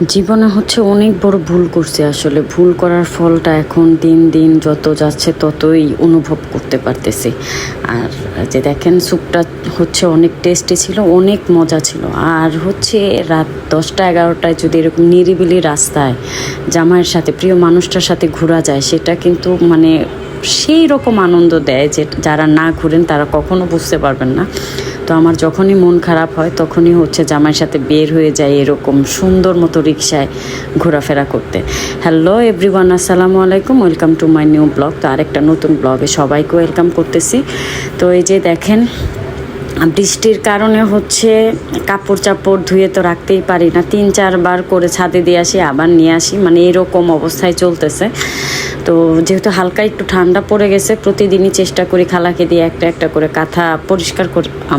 জীবনে হচ্ছে অনেক বড় ভুল করছি আসলে। ভুল করার ফলটা এখন দিন দিন যত যাচ্ছে ততই অনুভব করতে পারতেছি। আর যে দেখেন স্যুপটা হচ্ছে অনেক টেস্টি ছিল, অনেক মজা ছিল। আর হচ্ছে রাত 10টা 11টায় যদি এরকম নিরিবিলি রাস্তায় জামাইয়ের সাথে, প্রিয় মানুষটার সাথে ঘোরা যায়, সেটা কিন্তু মানে সেই রকম আনন্দ দেয় যে যারা না ঘুরেন তারা কখনো বুঝতে পারবেন না। তো আমার যখনই মন খারাপ হয় তখনই হচ্ছে জামাইয়ের সাথে বের হয়ে যায় এরকম সুন্দর মতো রিক্সায় ঘোরাফেরা করতে। হ্যালো এভরিওয়ান, আসসালামু আলাইকুম, welcome to my new blog. তো আরেকটা নতুন ব্লগে সবাইকে ওয়েলকাম করতেছি। তো এই যে দেখেন, বৃষ্টির কারণে হচ্ছে কাপড় চাপড় ধুয়ে তো রাখতেই পারি না, 3-4বার করে ছাদে দিয়ে আসি, আবার নিয়ে আসি, মানে এরকম অবস্থায় চলতেছে। তো যেহেতু হালকা একটু ঠান্ডা পড়ে গেছে, প্রতিদিনই চেষ্টা করি খালাকে দিয়ে একটা একটা করে কাঁথা পরিষ্কার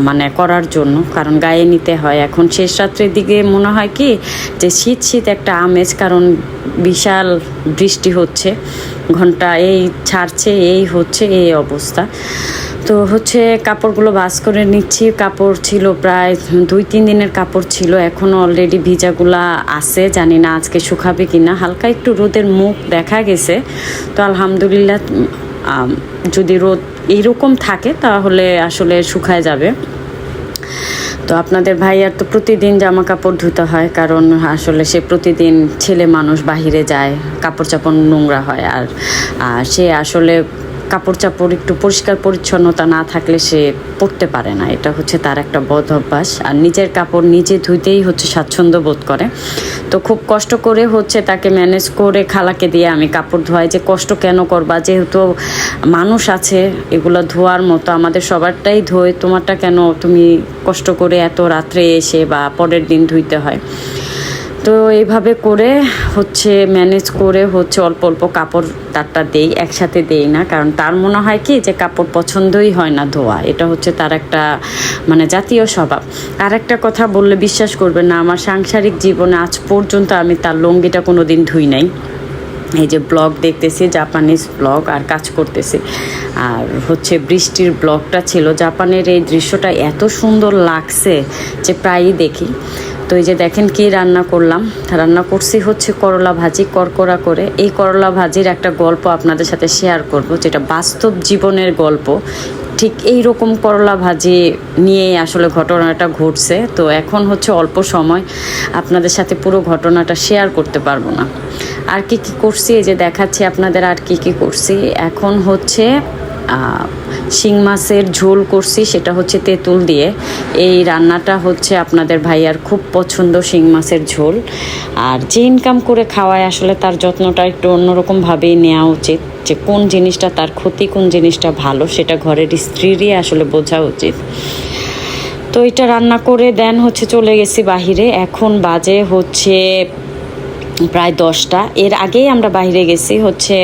মানে করার জন্য, কারণ গায়ে নিতে হয়। এখন শেষ রাত্রের দিকে মনে হয় কি যে শীত শীত একটা আমেজ, কারণ বিশাল বৃষ্টি হচ্ছে, ঘন্টা এই ছাড়ছে এই হচ্ছে, এই অবস্থা। তো হচ্ছে কাপড়গুলো ভাঁজ করে নিচ্ছি। কাপড় ছিল প্রায় 2-3 দিনের কাপড় ছিল, এখনও অলরেডি ভিজাগুলা আছে, জানি না আজকে শুকাবে কি না। হালকা একটু রোদের মুখ দেখা গেছে, তো আলহামদুলিল্লাহ যদি রোদ এইরকম থাকে তাহলে আসলে শুকায় যাবে। তো আপনাদের ভাইয়ার তো প্রতিদিন জামা কাপড় ধুতে হয়, কারণ আসলে সে প্রতিদিন ছেলে মানুষ বাহিরে যায়, কাপড় চাপড় নোংরা হয়। আর সে আসলে কাপড় চাপড় একটু পরিষ্কার পরিচ্ছন্নতা না থাকলে সে পরতে পারে না, এটা হচ্ছে তার একটা বদ অভ্যাস। আর নিজের কাপড় নিজে ধুইতেই হচ্ছে স্বাচ্ছন্দ্য বোধ করে। তো খুব কষ্ট করে হচ্ছে তাকে ম্যানেজ করে খালাকে দিয়ে আমি কাপড় ধোয়াই। যে কষ্ট কেন করবা, যেহেতু মানুষ আছে এগুলো ধোয়ার মতো, আমাদের সবারটাই ধোয়, তোমারটা কেন তুমি কষ্ট করে এত রাত্রে এসে বা পরের দিন ধুইতে হয়। তো এইভাবে করে হচ্ছে ম্যানেজ করে হচ্ছে অল্প অল্প কাপড় তারটা দেই, একসাথে দেই না, কারণ তার মনে হয় কি যে কাপড় পছন্দই হয় না ধোয়া, এটা হচ্ছে তার একটা মানে জাতীয় স্বভাব। আর একটা কথা বললে বিশ্বাস করবেন না, আমার সাংসারিক জীবনে আজ পর্যন্ত আমি তার লুঙ্গিটা কোনো দিন ধুই নাই। এই যে ব্লগ দেখতেছি, জাপানিজ ব্লগ, আর কাজ করতেছি। আর হচ্ছে বৃষ্টির ব্লগটা ছিল, জাপানের এই দৃশ্যটা এত সুন্দর লাগছে যে প্রায়ই দেখি। তো এই যে দেখেন কি রান্না করলাম, রান্না করছি হচ্ছে করলা ভাজি, করকরা করে। এই করলা ভাজির একটা গল্প আপনাদের সাথে শেয়ার করব, যেটা বাস্তব জীবনের গল্প। ঠিক এই রকম করলা ভাজি নিয়েই আসলে ঘটনাটা ঘটছে। তো এখন হচ্ছে অল্প সময়, আপনাদের সাথে পুরো ঘটনাটা শেয়ার করতে পারবো না। আর কি কি করছি এই যে দেখাচ্ছি আপনাদের, আর কি কি করছি। এখন হচ্ছে শিং মাছের ঝোল করছি, সেটা হচ্ছে তেঁতুল দিয়ে। এই রান্নাটা হচ্ছে আপনাদের ভাইয়ার খুব পছন্দ, শিং মাছের ঝোল। আর যে ইনকাম করে খাওয়ায় আসলে তার যত্নটা একটু অন্যরকমভাবেই নেওয়া উচিত, যে কোন জিনিসটা তার ক্ষতি, কোন জিনিসটা ভালো, সেটা ঘরের স্ত্রীরই আসলে বোঝা উচিত। তো এটা রান্না করে দেন হচ্ছে চলে গেছি বাহিরে। এখন বাজে হচ্ছে প্রায় 10টা। এর আগেই আমরা বাইরে গেছি, হচ্ছে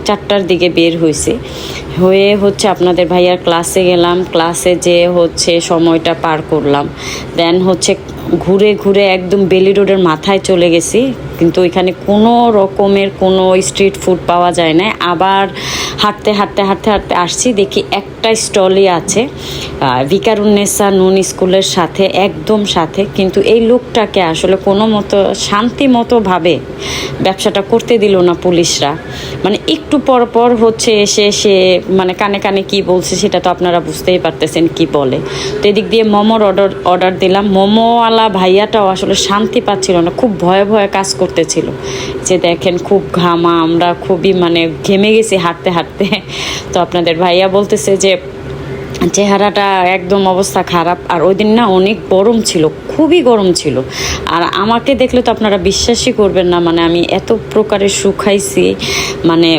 4টার দিকে বের হয়েছি, হয়ে হচ্ছে আপনাদের ভাইয়ার ক্লাসে গেলাম। ক্লাসে যেয়ে হচ্ছে সময়টা পার করলাম। দেন হচ্ছে ঘুরে ঘুরে একদম বেলি রোডের মাথায় চলে গেছি, কিন্তু ওইখানে কোনো রকমের কোনো স্ট্রিট ফুড পাওয়া যায় না। আবার হাঁটতে হাঁটতে হাঁটতে হাঁটতে আসছি, দেখি একটা স্টলই আছে ভিকারুন্নেসা নুন স্কুলের সাথে, একদম সাথে। কিন্তু এই লোকটাকে আসলে কোনো মতো শান্তি মতোভাবে ব্যবসাটা করতে দিল না পুলিশরা। মানে একটু পর পর হচ্ছে এসে সে মানে কানে কানে কি বলছে সেটা তো আপনারা বুঝতেই পারতেছেন কি বলে। তো এদিক দিয়ে মোমোর অর্ডার দিলাম। মোমোওয়ালা ভাইয়াটাও আসলে শান্তি পাচ্ছিল না, খুব ভয়ে ভয়ে কাজ করতেছিল। যে দেখেন খুব ঘামা, আমরা খুবই মানে ঘেমে গেছি হাঁটতে হাঁটতে। তো আপনাদের ভাইয়া বলতেছে যে চেহারাটা একদম অবস্থা খারাপ। আর ওই দিন না অনেক গরম ছিল, খুবই গরম ছিল। আর আমাকে দেখলে তো আপনারা বিশ্বাসই করবেন না, মানে আমি এত প্রকারের শুকাইছি, মানে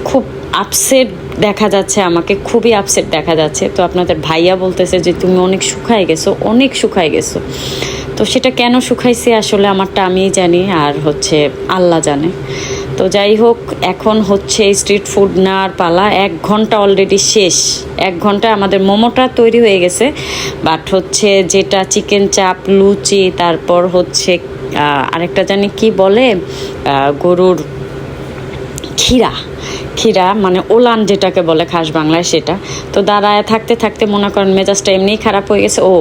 খুব আপসেট দেখা যাচ্ছে, আমাকে খুবই আপসেট দেখা যাচ্ছে। তো আপনাদের ভাইয়া বলতেছে যে তুমি অনেক শুকায় গেছো, অনেক শুকায় গেছো। তো সেটা কেন শুকাইছি আসলে আমারটা আমিই জানি, আর হচ্ছে আল্লাহ জানে। তো যাই হোক, এখন হচ্ছে স্ট্রিট ফুড নেওয়ার পালা। 1 ঘন্টা অলরেডি শেষ। 1 ঘন্টায় আমাদের মোমোটা তৈরি হয়ে গেছে, বাট হচ্ছে যেটা চিকেন চাপ, লুচি, তারপর হচ্ছে আরেকটা জানি কি বলে, গরুর ক্ষীরা মানে ওলান যেটাকে বলে খাস বাংলায়, সেটা। তো দাঁড়ায় থাকতে থাকতে মনে করেন মেজাজটা এমনিই খারাপ হয়ে গেছে। ও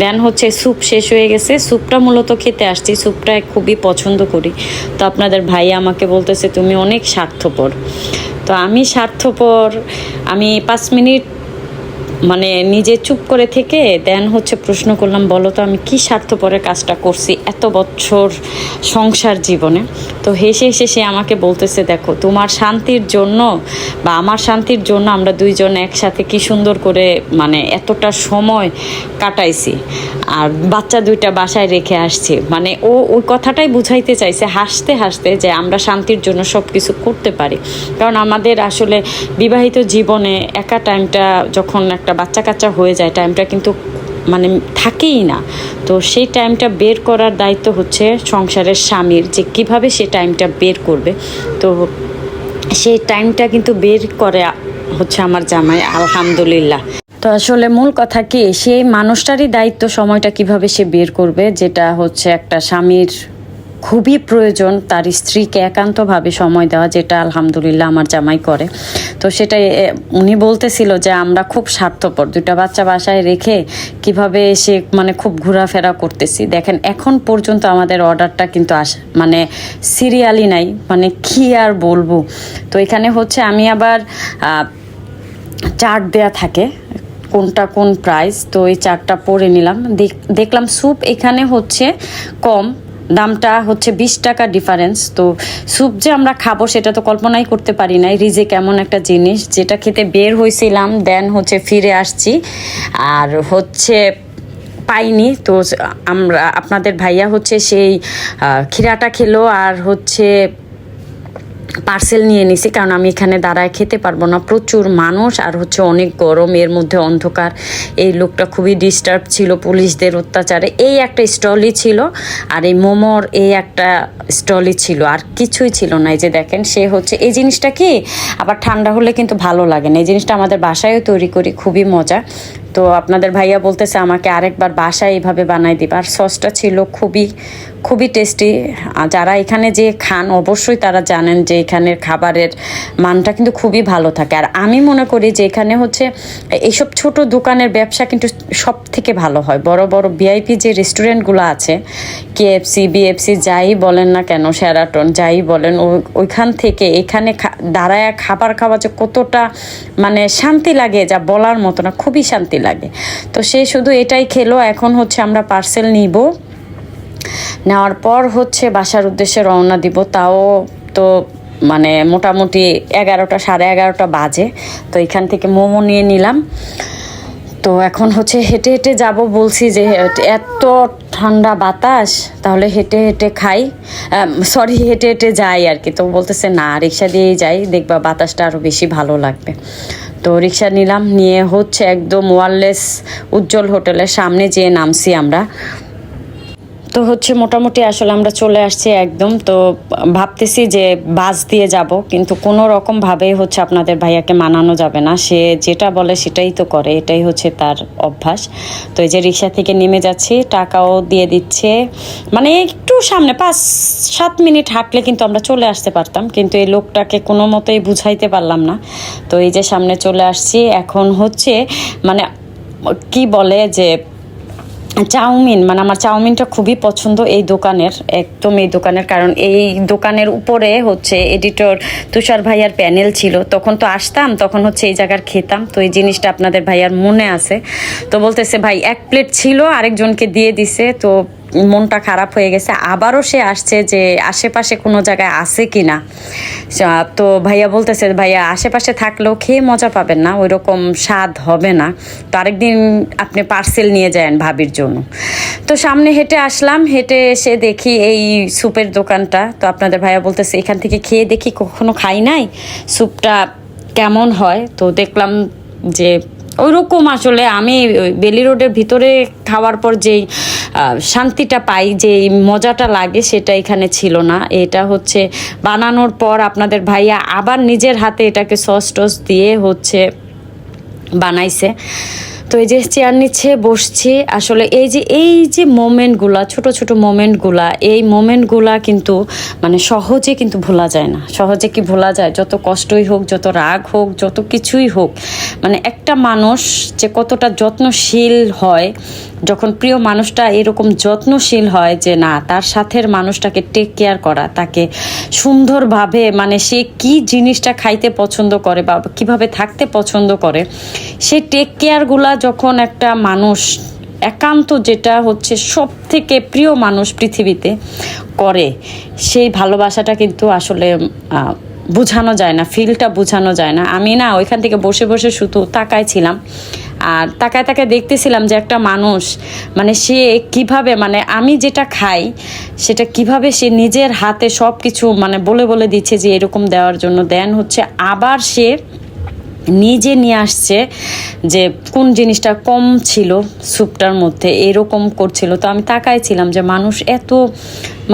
দেন হচ্ছে স্যুপ শেষ হয়ে গেছে, স্যুপটা মূলত খেতে আসছি, স্যুপটা খুবই পছন্দ করি। তো আপনাদের ভাই আমাকে বলতেছে তুমি অনেক স্বার্থপর। তো আমি স্বার্থপর, আমি 5 মিনিট মানে নিজে চুপ করে থেকে দেন হচ্ছে প্রশ্ন করলাম, বলো তো আমি কি স্বার্থপরের কাজটা করছি এত বছর সংসার জীবনে। তো হেসে হেসে সে আমাকে বলতেছে, দেখো তোমার শান্তির জন্য বা আমার শান্তির জন্য আমরা দুইজন একসাথে কি সুন্দর করে মানে এতটা সময় কাটাইছি, আর বাচ্চা দুইটা বাসায় রেখে আসছি। মানে ও ওই কথাটাই বুঝাইতে চাইছে হাসতে হাসতে যে আমরা শান্তির জন্য সব কিছু করতে পারি। কারণ আমাদের আসলে বিবাহিত জীবনে একা টাইমটা যখন একটা বাচ্চা কাচ্চা হয়ে যায়, টাইমটা কিন্তু মানে থাকেই না। তো সেই টাইমটা বের করার দায়িত্ব হচ্ছে সংসারের স্বামীর, যে কিভাবে সে টাইমটা বের করবে। তো সেই টাইমটা কিন্তু বের করে হচ্ছে আমার জামাই, আলহামদুলিল্লাহ। তো আসলে মূল কথা কি, সেই মানুষটারই দায়িত্ব সময়টা কিভাবে সে বের করবে, যেটা হচ্ছে একটা স্বামীর খুবই প্রয়োজন তার স্ত্রীকে একান্তভাবে সময় দেওয়া, যেটা আলহামদুলিল্লাহ আমার জামাই করে। তো সেটাই উনি বলতেছিল যে আমরা খুব স্বার্থপর, দুটা বাচ্চা বাসায় রেখে কিভাবে সে মানে খুব ঘোরাফেরা করতেছি। দেখেন এখন পর্যন্ত আমাদের অর্ডারটা কিন্তু মানে সিরিয়ালি নাই, মানে কি আর বলবো। তো এখানে হচ্ছে আমি আবার চার্ট দেয়া থাকে কোনটা কোন প্রাইস, তো এই চার্টটা পরে নিলাম। দেখলাম স্যুপ এখানে হচ্ছে কম, দামটা হচ্ছে 20 টাকা ডিফারেন্স। তো স্যুপ যে আমরা খাবো সেটা তো কল্পনাই করতে পারি নাই। রিজিক এমন একটা জিনিস, যেটা খেতে বের হয়েছিলাম দেন হচ্ছে ফিরে আসছি আর হচ্ছে পাইনি। তো আমরা আপনাদের ভাইয়া হচ্ছে সেই ক্ষীরাটা খেলো আর হচ্ছে পার্সেল নিয়ে নিছি, কারণ আমি এখানে দাঁড়ায় খেতে পারবো না, প্রচুর মানুষ আর হচ্ছে অনেক গরম, এর মধ্যে অন্ধকার। এই লোকটা খুবই ডিস্টার্ব ছিল পুলিশদের অত্যাচারে। এই একটা স্টলই ছিল আর এই মোমোর এই একটা স্টলই ছিল, আর কিছুই ছিল না। এই যে দেখেন, সে হচ্ছে এই জিনিসটা কি আবার ঠান্ডা হলে কিন্তু ভালো লাগে না, এই জিনিসটা আমাদের বাসায়ও তৈরি করি, খুবই মজা। তো আপনাদের ভাইয়া বলতেছে আমাকে আরেকবার বাসায় এইভাবে বানাই দিবা। আর সসটা ছিল খুবই খুবই টেস্টি। যারা এখানে যে খান অবশ্যই তারা জানেন যে এখানের খাবারের মানটা কিন্তু খুবই ভালো থাকে। আর আমি মনে করি যে এখানে হচ্ছে এইসব ছোট দোকানের ব্যবসা কিন্তু সব থেকে ভালো হয়। বড় বড় ভিআইপি যে রেস্টুরেন্টগুলো আছে, কেএফসি বিএফসি যাই বলেন না কেন, শেরাটন যাই বলেন, ওইখান থেকে এখানে দাঁড়ায় খাবার খাওয়া যে কতটা মানে শান্তি লাগে যা বলার মতো না, খুবই শান্তি লাগে। তো সে শুধু এটাই খেলো। এখন হচ্ছে আমরা পার্সেল নিব, নেওয়ার পর হচ্ছে বাসার উদ্দেশ্যে রওনা দিব। তাও তো মানে মোটামুটি 11টা 11:30 বাজে। তো এখান থেকে মোমো নিয়ে নিলাম। তো এখন হচ্ছে হেঁটে হেঁটে যাব, বলছি যে এত ঠান্ডা বাতাস, তাহলে হেঁটে হেঁটে খাই, সরি হেঁটে হেঁটে যাই আর কি। তো বলতেছে না, রিক্সা দিয়েই যাই, দেখবা বাতাসটা আরও বেশি ভালো লাগবে। তো রিক্সা নিলাম, নিয়ে হচ্ছে একদম ওয়ারলেস উজ্জ্বল হোটেলের সামনে যেয়ে নামছি আমরা। তো হচ্ছে মোটামুটি আসলে আমরা চলে আসছি একদম। তো ভাবতেছি যে বাস দিয়ে যাব, কিন্তু কোনো রকমভাবেই হচ্ছে আপনাদের ভাইয়াকে মানানো যাবে না, সে যেটা বলে সেটাই তো করে, এটাই হচ্ছে তার অভ্যাস। তো এই যে রিক্সা থেকে নেমে যাচ্ছি, টাকাও দিয়ে দিচ্ছে, মানে একটু সামনে 5-7 মিনিট হাঁটলে কিন্তু আমরা চলে আসতে পারতাম, কিন্তু এই লোকটাকে কোনো মতেই বুঝাইতে পারলাম না। তো এই যে সামনে চলে আসছি। এখন হচ্ছে মানে কি বলে যে চাউমিন, মানে আমার চাউমিনটা খুবই পছন্দ এই দোকানের, একদম এই দোকানের। কারণ এই দোকানের উপরে হচ্ছে এডিটর তুষার ভাইয়ার প্যানেল ছিল, তখন তো আসতাম, তখন হচ্ছে এই জায়গার খেতাম। তো এই জিনিসটা আপনাদের ভাইয়ার মনে আছে। তো বলতেছে ভাই 1 প্লেট ছিল, আরেকজনকে দিয়ে দিছে। তো মনটা খারাপ হয়ে গেছে, আবারও সে আসছে যে আশেপাশে কোনো জায়গায় আছে কি না। তো ভাইয়া বলতেছে ভাইয়া আশেপাশে থাকলেও খেয়ে মজা পাবেন না, ওই রকম স্বাদ হবে না, তো আরেকদিন আপনি পার্সেল নিয়ে যান ভাবির জন্য। তো সামনে হেঁটে আসলাম, হেঁটে এসে দেখি এই স্যুপের দোকানটা। তো আপনাদের ভাইয়া বলতেছে এখান থেকে খেয়ে দেখি, কখনো খাই নাই, স্যুপটা কেমন হয়। তো দেখলাম যে ওই রকম আসলে আমি বেলি রোডের ভিতরে খাওয়ার পর যেই শান্তিটা পাই, যে মজাটা লাগে, সেটা এখানে ছিল না। এটা হচ্ছে বানানোর পর আপনাদের ভাইয়া আবার নিজের হাতে এটাকে সস টস দিয়ে হচ্ছে বানাইছে। তো এই যে চেয়ার নিচ্ছে, বসছি। আসলে এই যে মোমেন্টগুলা, ছোট ছোট মোমেন্টগুলা, এই মোমেন্টগুলা কিন্তু মানে সহজে কিন্তু ভোলা যায় না। সহজে কি ভোলা যায়? যত কষ্টই হোক, যত রাগ হোক, যত কিছুই হোক, মানে একটা মানুষ যে কতটা যত্নশীল হয়, যখন প্রিয় মানুষটা এরকম যত্নশীল হয় যে না, তার সাথের মানুষটাকে টেক কেয়ার করা, তাকে সুন্দরভাবে, মানে সে কি জিনিসটা খাইতে পছন্দ করে বা কিভাবে থাকতে পছন্দ করে, সেই টেক কেয়ারগুলা যখন একটা মানুষ একান্ত, যেটা হচ্ছে সব থেকে প্রিয় মানুষ পৃথিবীতে করে, সেই ভালোবাসাটা কিন্তু আসলে বোঝানো যায় না, ফিলটা বোঝানো যায় না। আমি না ওইখান থেকে বসে বসে শুধু তাকাইছিলাম, আর তাকায় তাকায় দেখতেছিলাম যে একটা মানুষ, মানে সে কিভাবে, মানে আমি যেটা খাই সেটা কিভাবে সে নিজের হাতে সব কিছু মানে বলে বলে দিচ্ছে যে এরকম দেওয়ার জন্য, দেন হচ্ছে আবার সে নিজে নিয়ে আসছে যে কোন জিনিসটা কম ছিল স্যুপটার মধ্যে, এরকম করছিল। তো আমি তাকাইছিলাম যে মানুষ এত,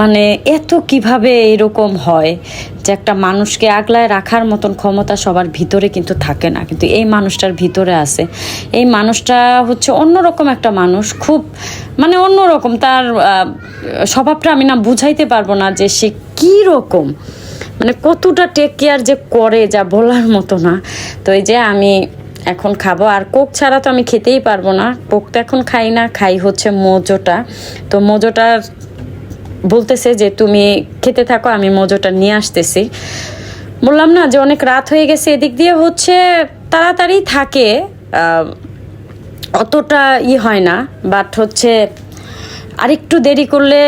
মানে এত কিভাবে এরকম হয় যে একটা মানুষকে আগলায় রাখার মতন ক্ষমতা সবার ভিতরে কিন্তু থাকে না, কিন্তু এই মানুষটার ভিতরে আছে। এই মানুষটা হচ্ছে অন্যরকম একটা মানুষ, খুব মানে অন্যরকম। তার স্বভাবটা আমি না বুঝাইতে পারবো না যে সে কী রকম, মানে কতটা টেক কেয়ার যে করে, যা বলার মতো না। তো এই যে আমি এখন খাবো, আর কোক ছাড়া তো আমি খেতেই পারবো না। কোক তো এখন খাই না, খাই হচ্ছে মোজোটা। তো মোজোটা বলতেছে যে তুমি খেতে থাকো, আমি মোজোটা নিয়ে আসতেছি। বললাম না যে অনেক রাত হয়ে গেছে, এদিক দিয়ে হচ্ছে তাড়াতাড়ি থাকে, অতটা হয় না, বাট হচ্ছে আরেকটু দেরি করলে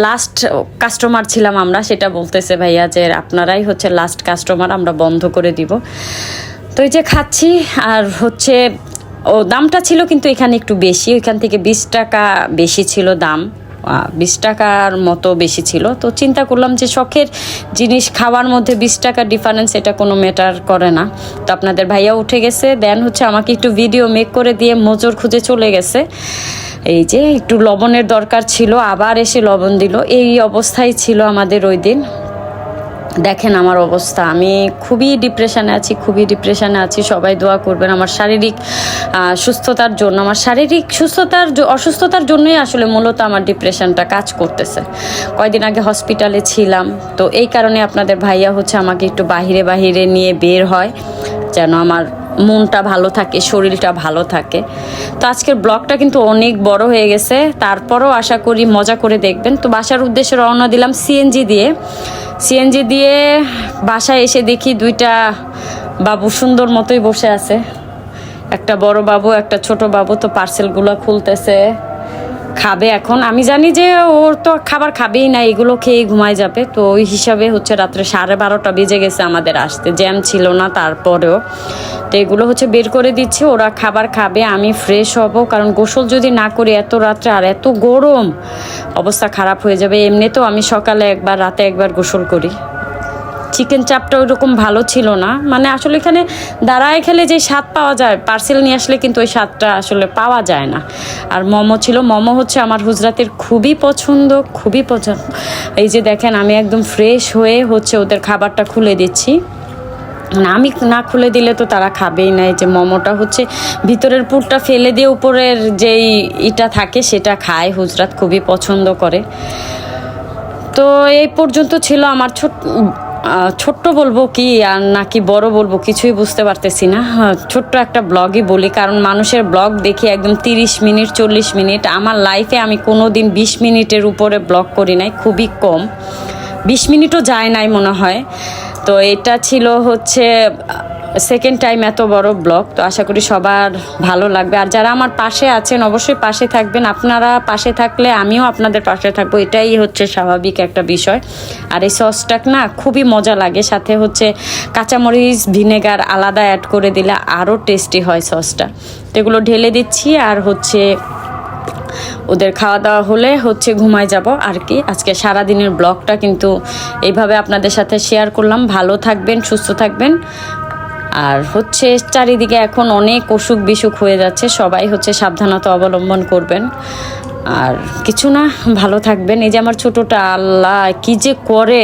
লাস্ট কাস্টমার ছিলাম আমরা, সেটা বলতেছে ভাইয়া যে আপনারাই হচ্ছে লাস্ট কাস্টমার, আমরা বন্ধ করে দিব। তো এই যে খাচ্ছি, আর হচ্ছে দামটা ছিল কিন্তু এখানে একটু বেশি, ওইখান থেকে 20 টাকা বেশি ছিল দাম, 20 টাকার মতো বেশি ছিল। তো চিন্তা করলাম যে শখের জিনিস খাওয়ার মধ্যে 20 টাকার ডিফারেন্স, এটা কোনো ম্যাটার করে না। তো আপনাদের ভাইয়া উঠে গেছে, দেন হচ্ছে আমাকে একটু ভিডিও মেক করে দিয়ে মোজোর খুঁজে চলে গেছে। এই যে একটু লবণের দরকার ছিল, আবার এসে লবণ দিল। এই অবস্থায় ছিল আমাদের ওই দিন। দেখেন আমার অবস্থা, আমি খুবই ডিপ্রেশনে আছি। সবাই দোয়া করবেন আমার শারীরিক সুস্থতার জন্য। আমার শারীরিক অসুস্থতার জন্যই আসলে মূলত আমার ডিপ্রেশনটা কাজ করতেছে। কয়দিন আগে হসপিটালে ছিলাম, তো এই কারণে আপনাদের ভাইয়া হচ্ছে আমাকে একটু বাহিরে নিয়ে বের হয়, যেন আমার মনটা ভালো থাকে, শরীরটা ভালো থাকে। তো আজকের ব্লগটা কিন্তু অনেক বড় হয়ে গেছে, তারপরও আশা করি মজা করে দেখবেন। তো বাসার উদ্দেশ্যে রওনা দিলাম সিএনজি দিয়ে বাসায় এসে দেখি দুইটা বাবু সুন্দর মতোই বসে আছে, একটা বড় বাবু, একটা ছোট বাবু। তো পার্সেলগুলো খুলতেছে, খাবে এখন। আমি জানি যে ওর তো খাবার খাবেই না, এগুলো খেয়ে ঘুমায় যাবে। তো ওই হিসাবে হচ্ছে রাত্রে 12:30 বেজে গেছে আমাদের আসতে, জ্যাম ছিল না তারপরেও। তো এগুলো হচ্ছে বের করে দিচ্ছি, ওরা খাবার খাবে, আমি ফ্রেশ হব, কারণ গোসল যদি না করি এত রাত্রে আর এত গরম, অবস্থা খারাপ হয়ে যাবে। এমনিতেও আমি সকালে একবার, রাতে একবার গোসল করি। চিকেন চাপটা ওই রকম ভালো ছিল না, মানে আসলে এখানে দাঁড়ায় খেলে যে স্বাদ পাওয়া যায়, পার্সেল নিয়ে আসলে কিন্তু ওই স্বাদটা আসলে পাওয়া যায় না। আর মোমো ছিল, মোমো হচ্ছে আমার হুজরাতের খুবই পছন্দ। এই যে দেখেন আমি একদম ফ্রেশ হয়ে হচ্ছে ওদের খাবারটা খুলে দিচ্ছি, আমি না খুলে দিলে তো তারা খাবেই না। এই যে মোমোটা হচ্ছে ভিতরের পুরটা ফেলে দিয়ে উপরের যেই ইটা থাকে সেটা খায়, হুজরাত খুবই পছন্দ করে। তো এই পর্যন্ত ছিল আমার ছোট্ট বলবো কি আর নাকি বড় বলবো কিছুই বুঝতে পারতেছি না। ছোট্ট একটা ব্লগই বলি, কারণ মানুষের ব্লগ দেখি একদম 30 মিনিট 40 মিনিট। আমার লাইফে আমি কোনো দিন 20 মিনিটের উপরে ব্লগ করি নাই, খুবই কম, 20 মিনিটও যায় নাই মনে হয়। তো এটা ছিল হচ্ছে সেকেন্ড টাইম এত বড় ব্লগ। তো আশা করি সবার ভালো লাগবে, আর যারা আমার পাশে আছেন অবশ্যই পাশে থাকবেন। আপনারা পাশে থাকলে আমিও আপনাদের পাশে থাকবো, এটাই হচ্ছে স্বাভাবিক একটা বিষয়। আর এই সসটা না খুবই মজা লাগে, সাথে হচ্ছে কাঁচামরিচ ভিনেগার আলাদা অ্যাড করে দিলে আরও টেস্টি হয় সসটা। তো এগুলো ঢেলে দিচ্ছি, আর হচ্ছে ওদের খাওয়া দাওয়া হলে হচ্ছে ঘুমায় যাব আর কি। আজকে সারাদিনের ব্লগটা কিন্তু এইভাবে আপনাদের সাথে শেয়ার করলাম। ভালো থাকবেন, সুস্থ থাকবেন। আর হচ্ছে চারিদিকে এখন অনেক অসুখ বিসুখ হয়ে যাচ্ছে, সবাই হচ্ছে সাবধানতা অবলম্বন করবেন। আর কিছু না, ভালো থাকবেন। এই যে আমার ছোটটা, আল্লাহ কি যে করে,